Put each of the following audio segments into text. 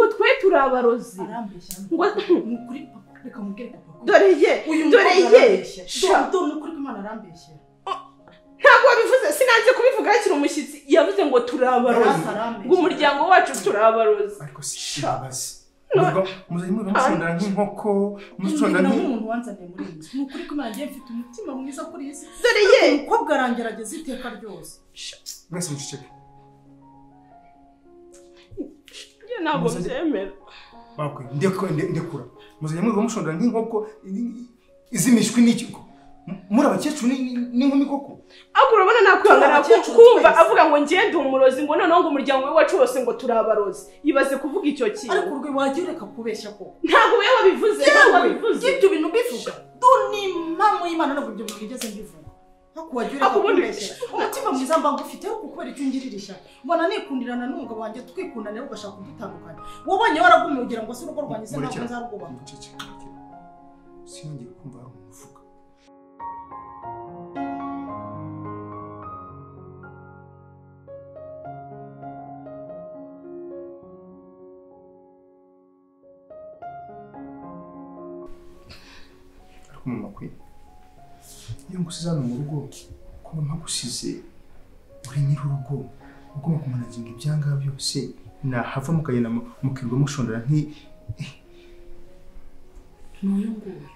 ngo twe turabarozi ngo nukuri reka mubwire papa dore ye do nukuri ko Imana arambeshya ntabwo wabivuze sinanze kubivuga hakiri umushyitsi yavuze ngo turabarozi ngo umuryango wacu turabarozi ariko sibabazi nubwo muzanye mumusondera nk'inkoko musondera nk'umuntu wanzaniye muri iyi nukuri ko Imana ngiye mfite umutima mwiza kuri iyi si dore ye umukobwa arangerageza iteka ryose mwese muceceke ntabwo byemera bakwe ndekura muzanye mumusondera nk'inkoko izimishwe n'ikiko muri abakecuru n'inkumi koko ako urabona nakwihangana kumva avuga ngo ngende umurozi ngo noneho ngo umuryango we wacu wose ngo turabarozi yibaze kuvuga icyo kintu ariko urwe wagiye ureka kubeshya ko ntabwo wewe wabivuze ibyo bintu bivuga duni mpamvu y'Imana ntabwo ibyo bigeze mbivuga hako wagiye ureka kubeshya umutima mwiza mba ngufite ariko kubera icyo ngirira ishyaka mbona nikundirana n'umugabo wanjye twikundana rero ugashaka kudutandukanya wabonye waragumye ugira ngo se urugo rwanjye se ntabwo nzarugubaka sinongeye kumva hari umuvuga mama kwe iyo ngusizana mu rugo kuba mpagusize uri nyir'urugo ugomba kumanaginga ibyanga byose nahava mukagenda mukirwa mushondera n'uyu nguyu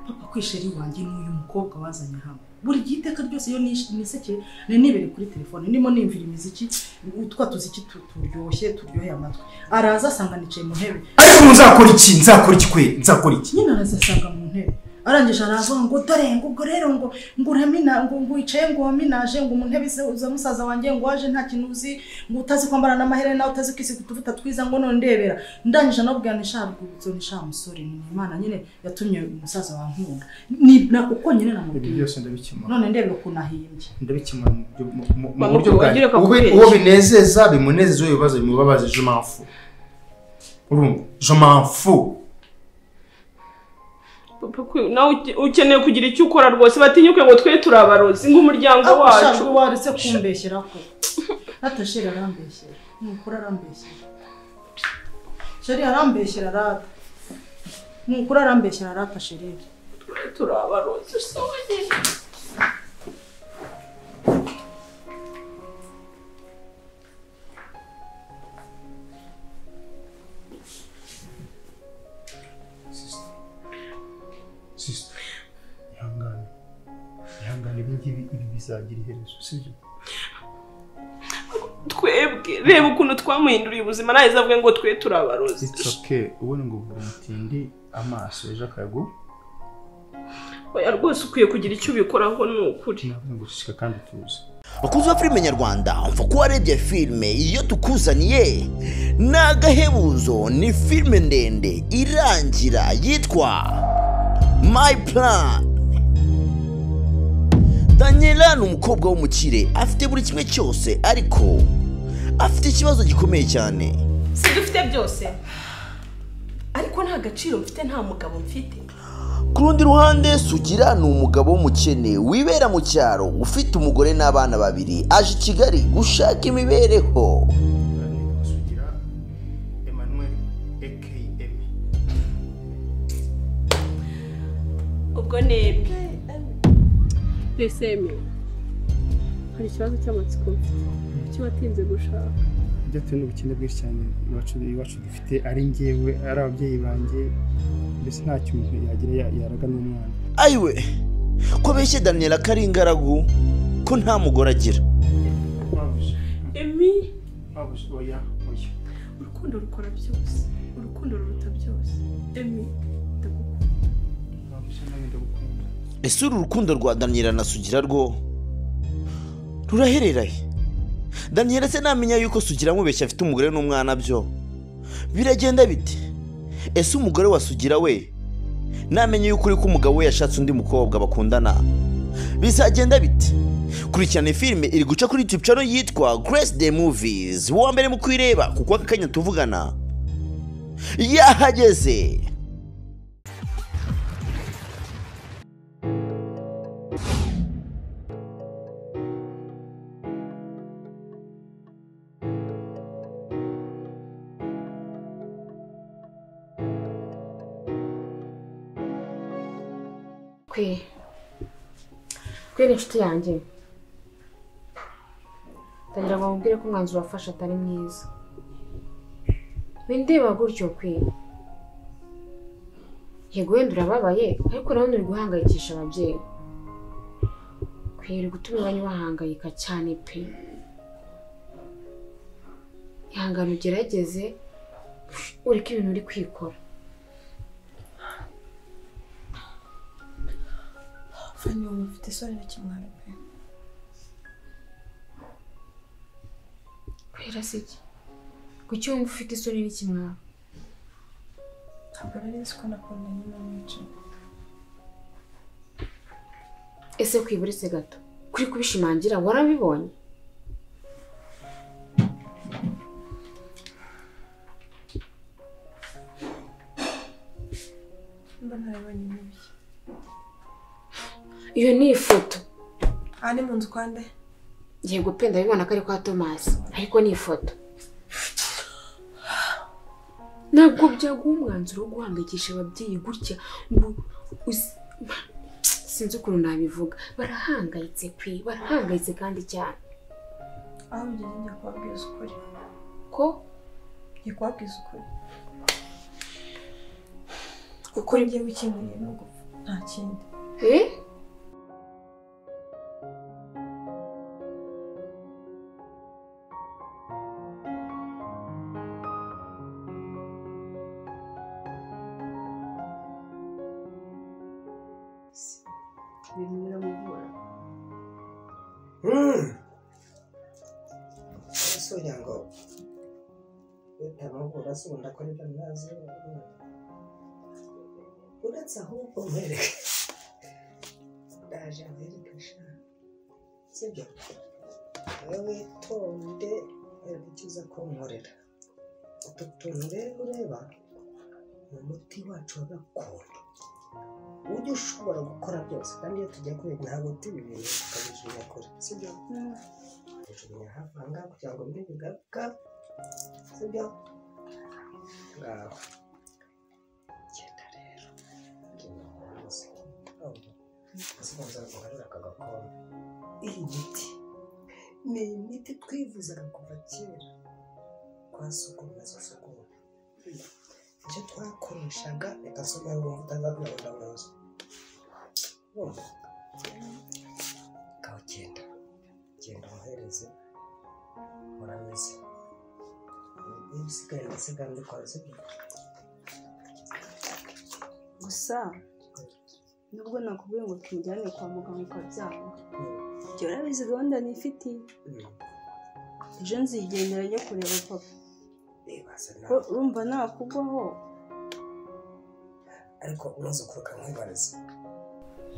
papa kwisheri wanjye n'uyu mukobwa wazanye hano buri giteka ryose iyo niseke nibere kuri telefone ndimo nimvira imiziki utwa tuziki turyoheye amatwi araza asanga nicaye mu ntebe ariko nzakora iki kwe nzakora iki nyina araza asanga mu ntebe arangije aravuga ngo dore ngo ubwo rero ngo uramina ngo wicaye ngo waminaje ngo mu ntebe uza musaza wanjye ngo waje nta kintu uzi ngo utazi kwambara n'amaherena utazi kwisiga utuvuta twiza ngo none ndebera ndangije nabwira nisha rwibutso nisha musore ni Imana nyine yatumye umusaza wankunda ni uko nyine namubwiye byose ndabikimura none ndebera ukuntu ahimbye ndabikimura mu buryo bwanjye uwo binezeza bimunezeza ibibazo bimubabaje je m'en fous urumva je m'en fous nawe ukeneye kugira icyo ukora rwose batinyuke ngo twe turabarozi ngo umuryango wacu ashaka waretse kumbeshyera ko atashira arambeshyera nukura arambeshyera sheri arambeshyera rata nukura arambeshyera rata sheri twe turabarozi soye ibi bizagira iherezo sibyo twebwe reba ukuntu twamuhinduriye ubuzima nahise avuga ngo twe turabarozi it's okay ubone ngo umutindi amaso ejo akayago oya rwose ukwiye kugira icyo ubikoraho n'ukuri navuga ngo shika kandi tuzi bakunzi ba filime nyarwanda umva ko warebye filime iyo tukuzaniye n'agahebuzo ni filime ndende irangira yitwa My Plan. Daniela ni umukobwa w'umukire afite buri kimwe cyose ariko afite ikibazo gikomeye cyane. Si dufite byose ariko nta gaciro mfite nta mugabo mfite. Ku rundi ruhande Sugira ni umugabo w'umukene wibera mu cyaro ufite umugore n'abana babiri aje i Kigali gushaka imibereho. Sugira Emmanuel AKM ubwo nebwe Resemi hari ikibazo cy'amatsiko cyo watinze gushaka byatewe n'ubukene bwinshi cyane iwacu dufite ari ngewe ari ababyeyi banjye mbese nta kintu yagira yaraga n'umwana. Ayiwe ko beshye Daniela Karingaragu ko nta mugore agira. Emi oya urukundo rukora byose urukundo ruruta byose. Emi ndagukunda. Ese uru rukundo rwa Daniela na Sugira rwo rurahereraye? Daniela se namenya yuko Sugira amubeshya afite umugore n'umwana byo biragenda bite? Ese umugore wa Sugira we namenye yuko uri ko umugabo we yashatse undi mukobwa bakundana bizagenda bite? Kurikirana filime iri guca kuri YouTube channel yitwa Grace the Movies. Wa mbere mu kwireba kuko akanya tuvugana yahageze. kwe n'inshuti yanjye ndagira ngo mubwire ko umwanzuro wafashe atari mwiza windeba gutyo kwe yego wenda urababaye ariko nawe uri guhangayikisha ababyeyi kwiri gutuma abanye bahangayika cyane pe ihangane ugerageze ureke ibintu uri kwikora Fanny ufite isoni n'ikimwaro pe kwira siki kuki wumva ufite isoni n'ikimwaro ntabwo nari nzi ko nakundanye n'umwica ese kwiburitse gato kuri kubishimangira warabibonye mba ntarabonye n'ibiki iyo ni ifoto aha ni mu nzu kwa nde yego pe ndabibona ko ari kwa Thomas ariko ni ifoto ntabwo byaguha umwanzuro wo guhangayikisha ababyeyi gutya ngo sinzi ukuntu nabivuga barahangayitse pe barahangayitse kandi cyane aho bigeze njya kubabwiza ukuri ko njya kubabwiza ukuri kuko njye wikimuriye no gupfa nta kindi biramuvura sonya ngo bitamuvura se ubundi akorera nazi uretse ahubwo mwereke ndaje mwereke sha sibyo wowe witonde ukiza kunkorera utu tuntu rero ureba ni umuti wacu wa gakondo ujye ushobora gukora byose kandi iyo tujya kure ntabwo tuba ibintu tukabijugunya kure sibyo tujugunya hafi aha ngaha kugira ngo bibe bigaruka sibyo ngaho genda rero genda hose asigaza guharura aka gakombe iyi miti ni imiti twivuzaga kuva kera kwa sogokuru na sogokuru icyo twakoreshaga reka soma wumva utazabwira ngo ndamuzi kaho genda umuhereze murameze ibisigaye ndasigaye mbikora sibyo gusa nubwo nakubwiye ngo tumujyane kwa muganga ukabyanga ibyo urabizi gahunda nifitiye ejo nzigendera njya kureba papa urumva nakugwaho ariko umaze kuruka mwibarize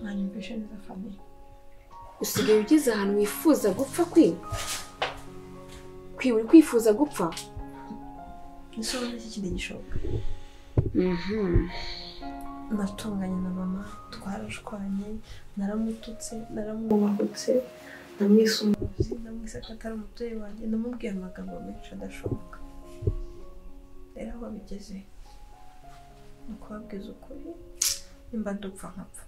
mwanyumvishe neza Fanny usigaye ugeze ahantu wifuza gupfa uri kwifuza gupfa nisobanura iki kindi gishoboka natunganye na mama twarashwanye naramututse naramwubahutse namwise umuzi namwise ko atari umubyeyi wanjye namubwiye amagambo menshi adashoboka rero aho bigeze ni ukubabwiza ukuri nimba ndupfa nkapfa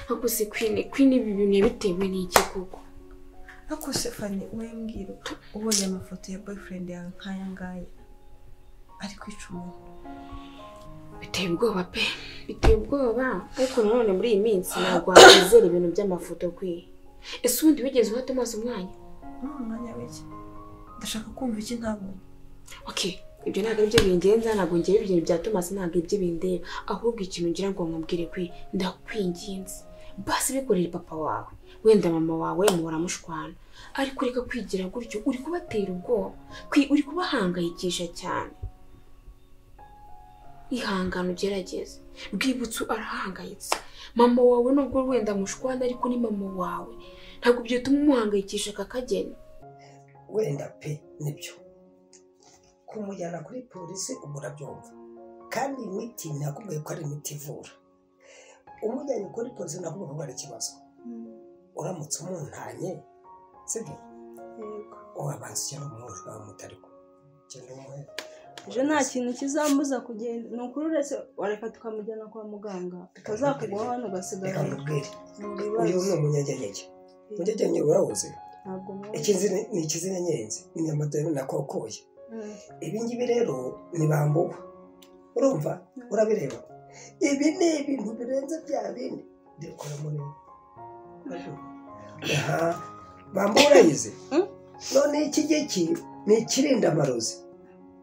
ariko se kwini ibi bintu yabitewe n'iki koko ariko se Fanny we mbwira ubonye amafoto ya boyfriend yawe nk'aya ngaya ari kwica umuntu biteye ubwoba pe biteye ubwoba ariko nanone muri iyi minsi ntabwo wakwizera ibintu by'amafoto ese ubundi wigeze uha Thomas umwanya umwanya w'iki ndashaka kumva iki ntabonye ibyo ntabwo ari byo bingenza ntabwo ngewe ibintu bya Thomas ntabwo ibyo bindeba ahubwo ikintu ngira ngo nkubwire ndakwinginze basi bikorera papa wawe wenda mama wawe muhora mushwana ariko reka kwigira gutyo uri kubatera ubwoba uri kubahangayikisha cyane ihangana ugerageze bwibutse arahangayitse mama wawe nubwo wenda mushwana ariko ni mama wawe ntabwo byatuma umuhangayikisha kakageni wenda pe nibyo kumujyana kuri polisi ubu urabyumva kandi imiti nakubwiye ko ari imiti ivura umujyanye kuri polisi nakubwiye ko ari ikibazo uramutse umuntanye sibyo wabanza cyane umuhura mutariko cyane umuhe ejo nta kintu kizambuza kugenda ni ukuri uretse wareka tukamujyana kwa muganga tukazakugwaho hano ugasigara reka mbabwire uyu ni umunyanyanyage umunyanyanyage urawuzi ni ikizina nyenzi inyamata na kokoye ibi ngibi rero ni bambuwe urumva urabireba ibi ni ibintu birenze bya bindi ndikora muri bambuwe urayizi none iki giki ni ikirinda amarozi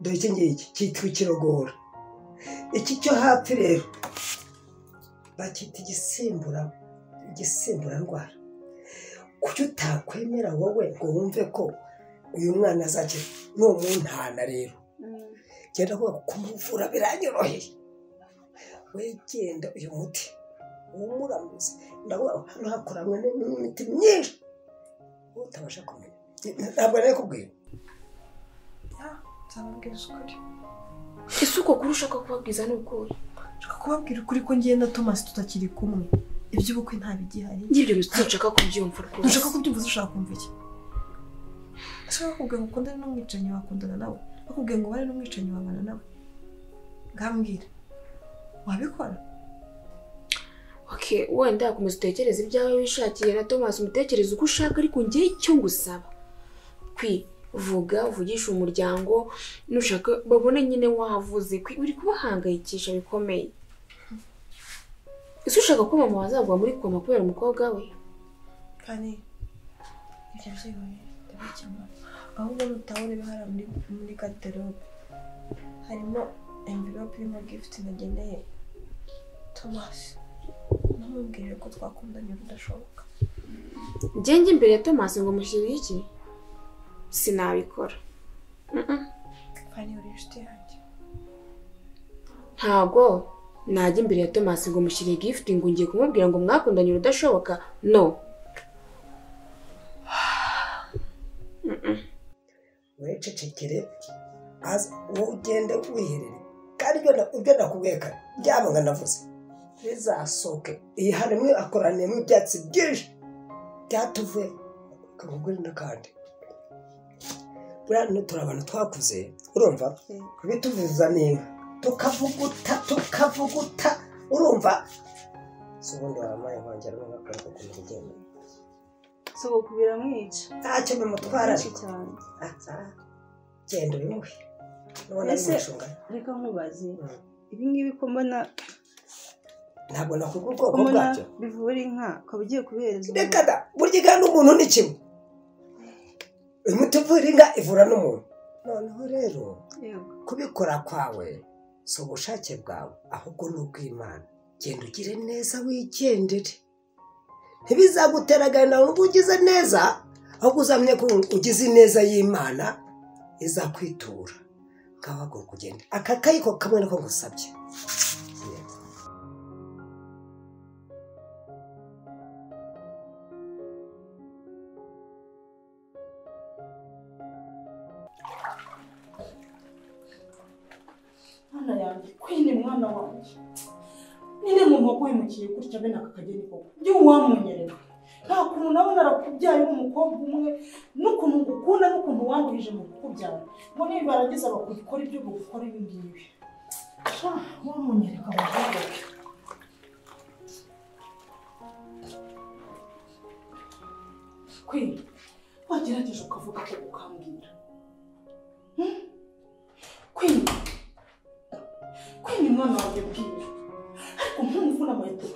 dore iki ngiki cyitwa ikirogora iki cyo hafi rero bakita igisimbura ndwara kuki utakwemera wowe ngo wumve ko uyu mwana azakira n'uwo muntana rero genda kumuvura biranyoroheye we genda uyu muti wumuramuze ndabona hano hakoranwe n'imiti myinshi utabasha kumenya ntabwo nari kubwira nzamubwira ukuri ese uko kuri ushaka kubabwiza ni ukuri nshaka kubabwira ukuri ko ngenda Thomas tutakiri kumwe iby'ubukwe nta bigihari n'ibyo bintu nshaka kubyumva rwose nshaka kubyumva ushaka kumva iki ashaka kubwira ngo ukundane n'umwicanyi wakundana nawe bakubwiye ngo bari n'umwicanyi wabana nawe ngambwira wabikora okay wenda yakomeza utekereza ibyawe wishakiye na Thomas umutekereza uko ushaka ariko ngiye icyo ngusaba vuga uvugisha umuryango nushaka babone nyine wavuze uri kubahangayikisha bikomeye ese ushaka ko mama wazagwa muri koma kubera umukobwa we kandi ibyo byiwe ndabicyama ahubwo nutabone bihara muri garderobe harimo envelope irimo gift nageneye Thomas namubwire ko twakundanye rudashoboka njye imbere ya Thomas ngo mushyire iki sinabikora kandi uri inshuti yanjye ntago najya imbere ya Thomas ngo mushyire gift ngo ngiye kumubwira ngo mwakundanye rudashoboka no wececekere ugende wiherere kandi ibyo nakubwiye kare byaba navuze bizasohoke iyi harimo akoraniyemo ibyatsi byinshi byatuvuye kamuguri n'akandi buriya turi abantu twakuze urumva bituviza n'inka tukavuguta urumva si ubundi waramaye nkongera n'agakarito ku mugenda sobukwe biramwica ntacyo bimutwara cyane genda ubimuhe ese reka nkubaze ibi ngibi ko mbona ntabwo nakubwa ubwoko bwabyo bivura inka ukaba ugiye kubihereza reka da burya inka n'umuntu ni kimwe imiti ivura inka ivura n'umuntu noneho rero kubikora kwawe si ubushake bwawe ahubwo ni ubw'Imana genda ugire neza wigendere ntibizagutera agahinda ngo ugize neza ahubwo uzamenye ko ugize neza y'Imana izakwitura ngaho kugenda aka kayiko kamwe nako ngusabye mwana yanjye kwine mwana wanjye nine mu waguhemukiye gutya bene aka kageni koko byo wamunyerera nta kuntu nabona arakubyaye umukobwa umwe n'ukuntu ngukunda n'ukuntu wandurije mu kukubyara ngo niba baragize bakora ibyo gukora ibi ngibi wamunyereka abahungu kwine wagerageje ukavuga ko ukambwira kwine mwana wanjye bwira ariko nkumvuna amaheto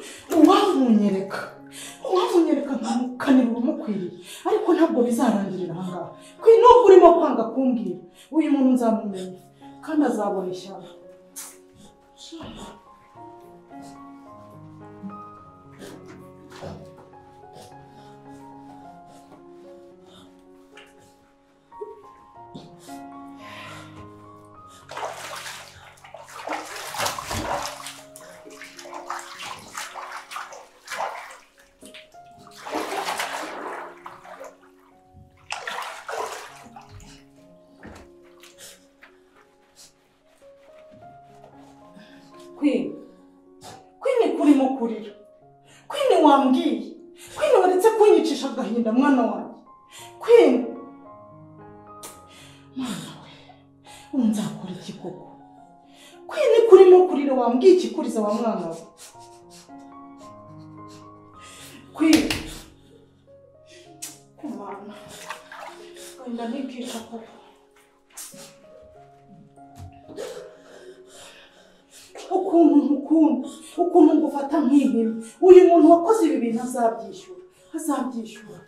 uwamunyereka nkamukanira umukwiriye ariko ntabwo bizarangirira ahangaha kwine nubwo urimo kwanga kumbwira uyu muntu nzamumenya kandi azabona ishyamba Kwini kurimo kurira. Kwini wambwiye. Kwini waretse kunyicisha agahinda mwana wanjye. Kwini. Mwana we. Unzakora iki koko? kwini kurimo kurira wambwiye ikikuriza wa mwana we kwini kumana wenda ntikisha koko ukuntu ngufata nk'ihene uyu muntu wakoze ibi bintu azabyishyura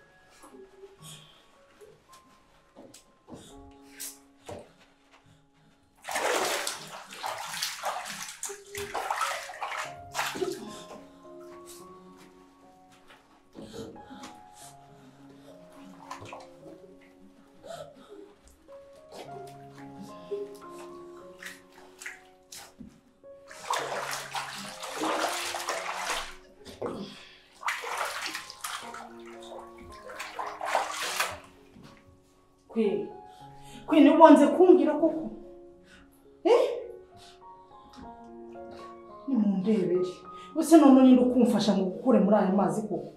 Kwini wanze kumbwira koko ni mundebere use none ninde ukumfasha mu gukure muri aya mazi koko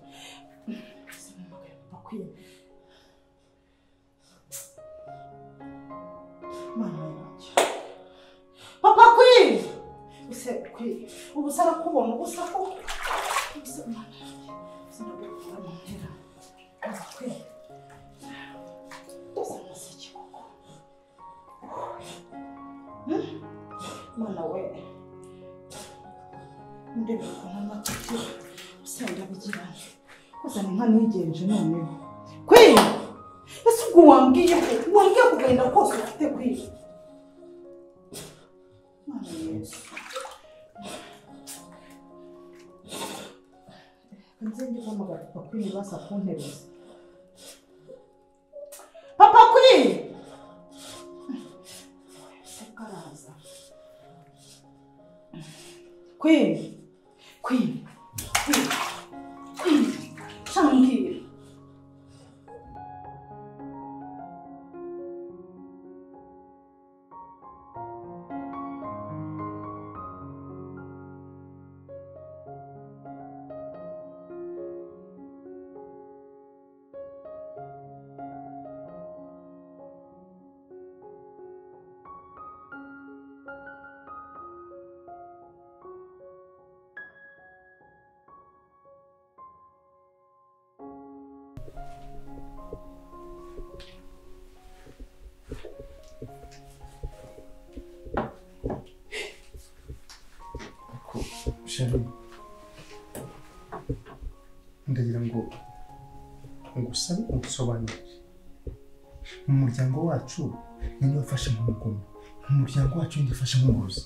Papa Kwini use Kwini ubusara kubona ubusa koko Mana we ndebe ko namatike usanga bigiranye kozana inka nigenje noneho Kwini ese ubwo wambwiye kugenda kose ufite Kwini Mana Yesu kanze ndihamagara Papa Kwini basa kuntereza Papa Kwini Queen. Shambhira. Shari, ndagira ngo ngusabe ugusobanurire mu muryango wacu ninde wafashe mu mugono mu muryango wacu ninde wafashe mu murozi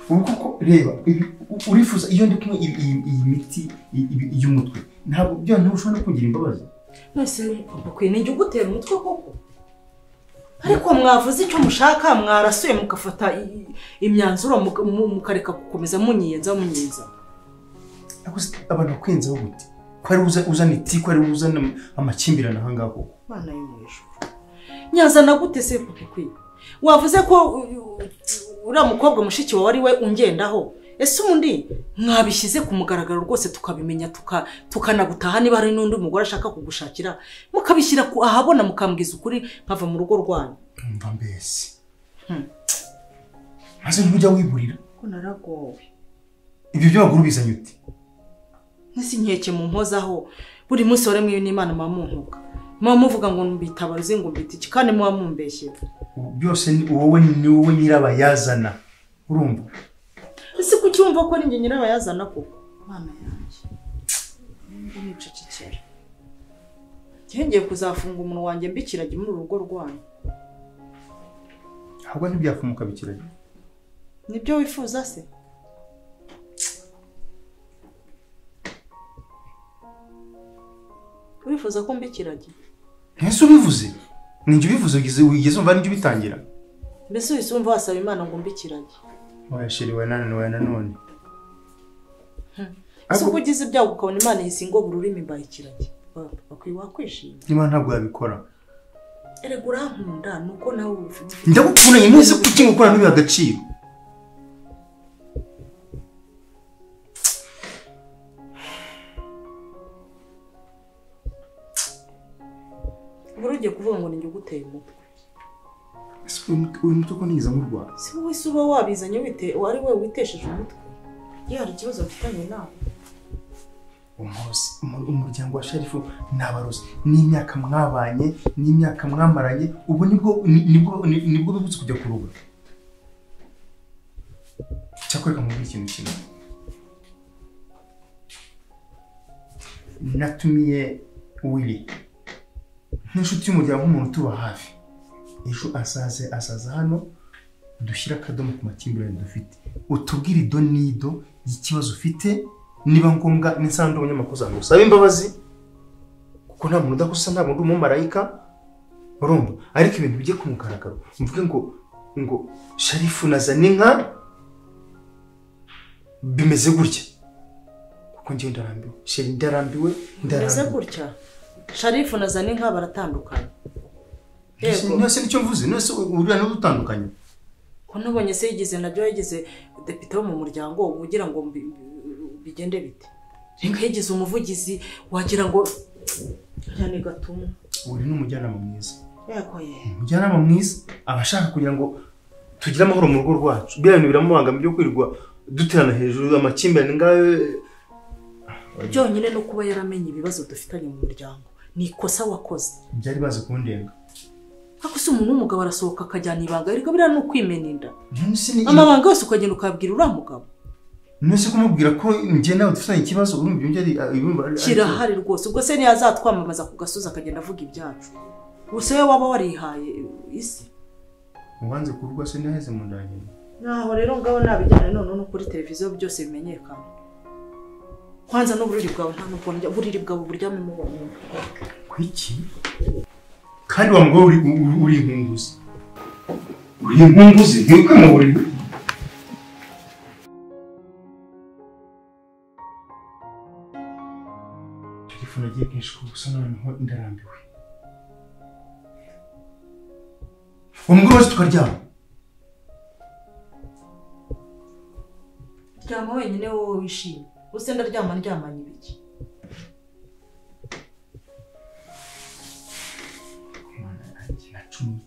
uko reba urifuza iyo ndi kumwe iyi miti y'umutwe ntabwo byo ntushobora kugira imbabazi Nese Papa Kwini njye ugutera umutwe koko ariko mwavuze icyo mushaka mwarasuye mukafata imyanzuro mukareka gukomeza munyiyenza abantu bakwenzaho gute ko ari uzana iti ko ari uzana amakimbirana aha ngaho Mana y'umwijuru nyazana gute se Papa Kwini wavuze ko uriya mukobwa mushiki wawe ari we ungendaho ese undi mwabishyize ku mugaragaro rwose tukabimenya tukanagutaha niba hari n'undi mugore ashaka kugushakira mukabishyira ahabona mukambwiza ukuri nkava mu rugo rwanyu mva mbese maze ntujya wiburira ko naragowe ibyo by'abaguru bizanye ute nasi nkeke mu mpozaho buri munsi ware mwiyo n'Imana mamuntuka muvuga ngo mbitabaze ngo mbitiki kandi muba mumbeshye byose wowe ni wowe nyirabayazana urumva ese kucyumva ko ninjye nyirabayazana koko Mana yanjye ndi nicecekera cyengeye kuzafunga umuntu wanjye mbikirage muri urugo rwanyu ahubwo ntibyafumuka bikirage nibyo wifuza se urifuza ko mbikirage ese ubivuze ninjye ubivuze wigeze umva ninjye ubitangira mbese wisumva wasaba Imana ngo mbikirage washiriwe nanone ese kugize ibyago ukabona Imana yisingo bururimi mbayikirage bakwiye kwishima Imana ntabwo yabikora erega urankunda nuko nawe ufite ndagukunda nyemeze kuki ngukora n'ibiha agaciro urugiye kuvuga ngo ninjye guteye umutwe uyu mutwe ko niza mu Rwanda si wowe suba wabizanye wari we witesheje umutwe hari ikibazo mfitanye nawe umuryango wa Sharifu n'abarozi n'imyaka mwabanye n'imyaka mwamaranye ubu nibwo bibutse kujya kuruga cyakwereka mu ikintu kimwe natumiye Willy n'inshuti y'umuryango umuntu tuba hafi ejo asaza hano dushyira akadomo ku makimbirane dufite utubwire ido nido y'ikibazo ufite niba ngombwa n'insando abanyamakuru ngo sabe imbabazi kuko nta muntu udakosa nta muntu umumarayika urumva ariko ibintu bijye kumukaragaro mvuge ngo Sharifu nazana inka bimeze gutya kuko njye ndarambiwe sheri ndarambiwe bimeze gutya Sharifu nazana inka baratandukanye nese nicyo mvuze nese urira no dutandukanye ko nubonye se yigize nabyo yigize depite wo mu muryango ugira ngo bigende bite renga yigize umuvugizi wagira ngo cyane gatuma uri n'umujyanama mwiza yako umujyanama mwiza abashaka kugira ngo tugire amahoro mu rugo rwacu birane biramubangama byo kwirirwa duterana hejuru amakimbirane ngayo byonyine no kuba yaramenye ibibazo dufitanye mu muryango ni ikosa wakoze byari baze kundenga ako se umuntu w'umugabo arasohoka akajyana ibanga ariko biriya ni ukwimena inda amabanga yose ukagenda ukabwira uriya mugabo nese kumubwira ko njye nawe dufitanye ikibazo urumva ibyo ari kirahari rwose ubwo se niyo azatwamamaza ku gasozi akagenda avuga ibyacu gusa we waba warihaye isi ubanze kuvuga se naheze mu ndanye naho rero ngabo nabijyana none no kuri televiziyo byose bimenyekana kwanza n'uburiri bwawe nta nubwo buriri bwawe buryame mu bantu kwiki kandi wa mugabo uri inkunguzi ntuko mu buriri telefone agiye kenshi gusa noneho ndarambiwe umugore wese tukaryama ryama wenyine wowe wishimye use ndaryamanye ibiki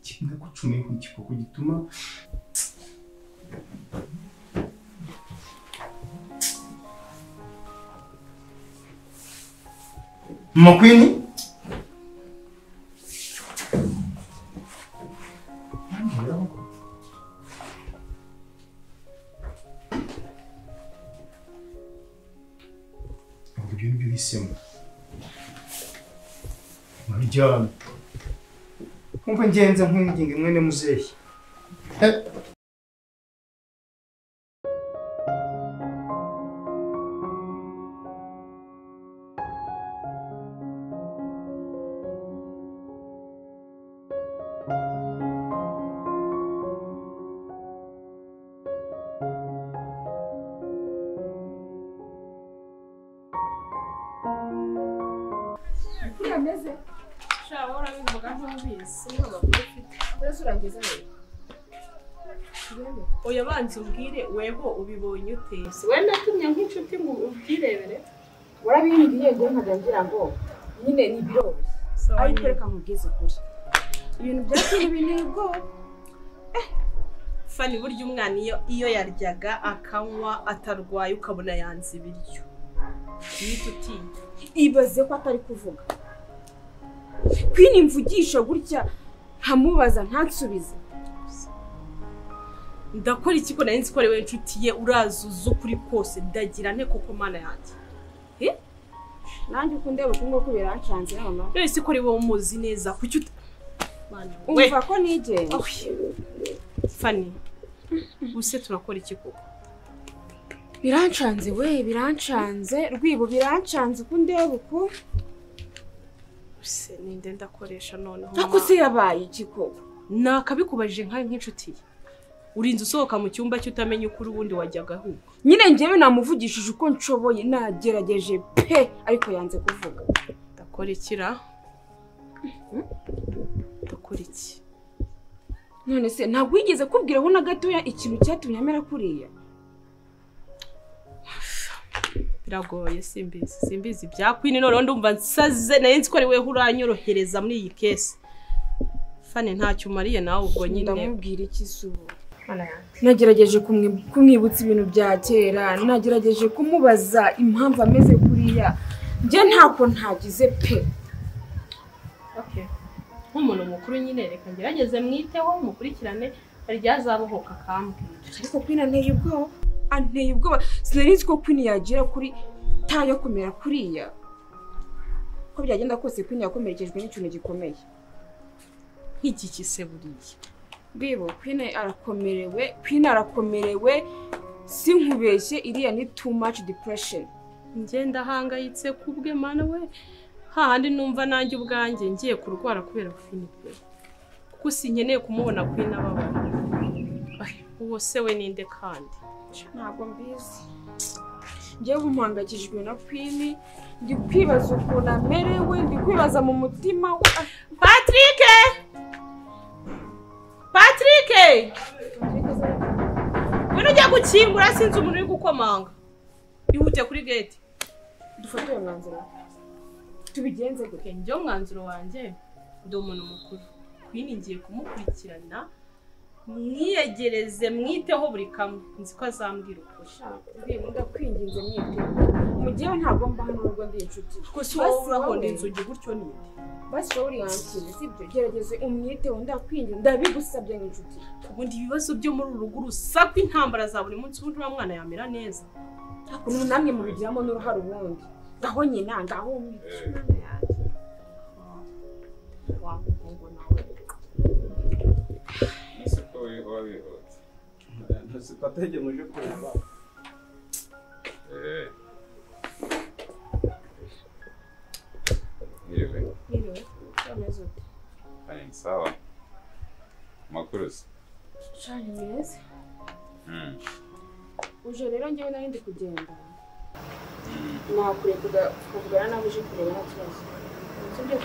kimwe gucumira ku gikoko gituma Makwini ibyo nibyo bisemo mujyana kumva ngenze nkwinginga mwene muzehe ameze shaho urabivuga ntubizi niba ufite mbese urangiza rero oya banze ubwire weho ubibonye utese we natumye nk'inshuti ngo ubyirebere warabimbwiye ngo nkagangira ngo nyine ni biroroshye ariko reka nkubwize kuri ibintu byakiri binibwo fani burya umwana iyo yaryaga akanywa atarwaye ukabona yanze ibiryo yituti ibaze ko atari kuvuga kwini mvugisha gutya hamubaza ntansubize ndakora iki ko nari nzi ko ari we inshuti ye urazuza ukuri kose ndagira nte koko mana yanjye nanjye ukundeba ukungo ko birancanze mama rero si ko ari wowe umuzi neza kuki umva ko nigenda fani use turakora iki koko birancanze we birancanze rwibo birancanze ukundeba uku se ninde ndakoresha noneho ako se yabaye iki koko nakabikubajije nk'inshuti ye urinze usohoka mu cyumba cy'utamenya ukuri ubundi wajyaga ahubwo nyine njyewe namuvugishije uko nshoboye nagerageje pe ariko yanze kuvuga ndakora ikira ndakora iki none se ntabwo wigeze kubwiraho na gatoya ikintu cyatumye amera kuriya biragoye simbizi bya Queen none ndumva nsaze naye nzi ko ari we uranyorohereza muri iyi case Fane ntacyo umariye nawe ubwo nyine ndamubwira iki subo nagerageje kumwibutsa ibintu bya kera nagerageje kumubaza impamvu ameze kuriya nje ntako ntagize pe okay nk'umuntu mukuru nyine reka ngerageze mwiteho mukurikirane ryazabohoka kambwira ariko Queen anteye ubwoba sinari ko Queen yagira kuri tayo kumera kuriya ko byagenda kose Queen yakomerekejwe n'ikintu gikomeye nk'iki kise buriye bibo Queen arakomerewe sinkubeshye iriya ni too much depression ngenda hangayitse kubwe mana we hahandi numva nanjye ubwanjye ngiye kurwara kubera Queen pe kuko sinkeneye kumubona Queen ababara uwo se we ninde kandi ntabwo mbizi ngiye umuhangayikishijwe na Queen ndi kwibaza ukuntu amerewe ndi kwibaza mu mutima we Patrick Wino ujya gukingura sinzi umuntu uri gukomanga ihute kuri gate dufate uyu mwanzuro tubigenze gute njye umwanzuro wanjye ndi umuntu mukuru Queen ngiye kumukurikirana mwiyegereze mwiteho buri kamwe nzi ko azambwira ukuri ndakwinginze mwiteho mu gihe ntabwo mba hano ubwo ndi inshuti ko si wowe urahonda inzugi gutyo ninde basi wowe uri yankire sibyo gerageze umwiteho ndakwinginze ndabigusabye nk'inshuti ubundi ibibazo byo muri uru rugo rusakwa intambara za buri munsi ubundi uriya mwana yamera neza ukuntu namwe mubigiramo n'uruhare ubundi ngaho nyina ngaho umwana yanjye wamugongo nawe Ntazipatege muje kureba. Niwe, ameze ute? Ni sawa. Makuruzi. Shani meze. Uje rero ngewe nari ndi kugenda. Nakure kuvugana nawe uje kureba na kibazo. Sibyo?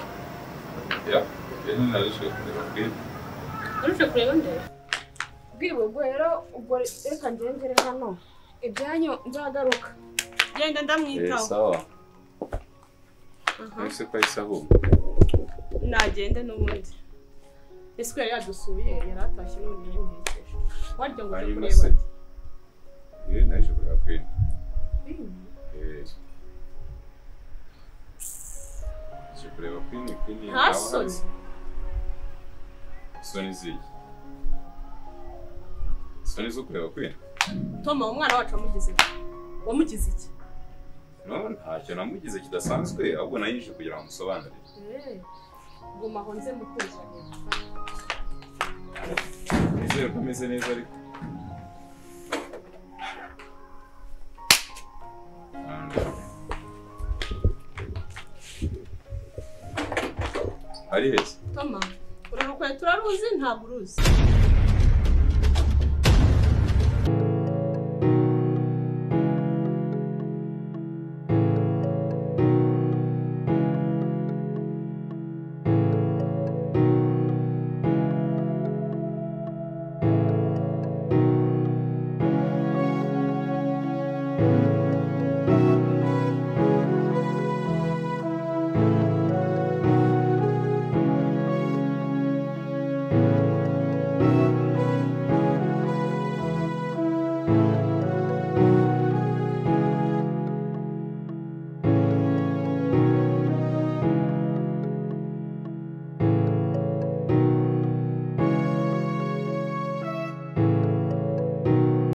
Ya, yeni narishwe kureba Queen. Urushe kureba nde? Bwibo rero ubwo reka ngengere hano. Ibyanyu nzagaruka. Genda ndamwitaho. Sawa. Ese kwa isaho. Nagende n'ubundi. Ese yari yadusuye yaratashye none yimpekeje. Waryo ngo kureba. Naje kureba Queen. Je kureba Queen. Hasoni. Soni ziki. Soni zo kureba Queen. Toma umwana wacu amugize. Wamugize iki? No, ntacyo namugize kidasanzwe ahubwo nayije kugira ngo musobanurire. Guma honze mukurikiranye. Nizere ko meze neza ariko. Ari heza. Toma, urukweto uraruzi ntabwo uruzi.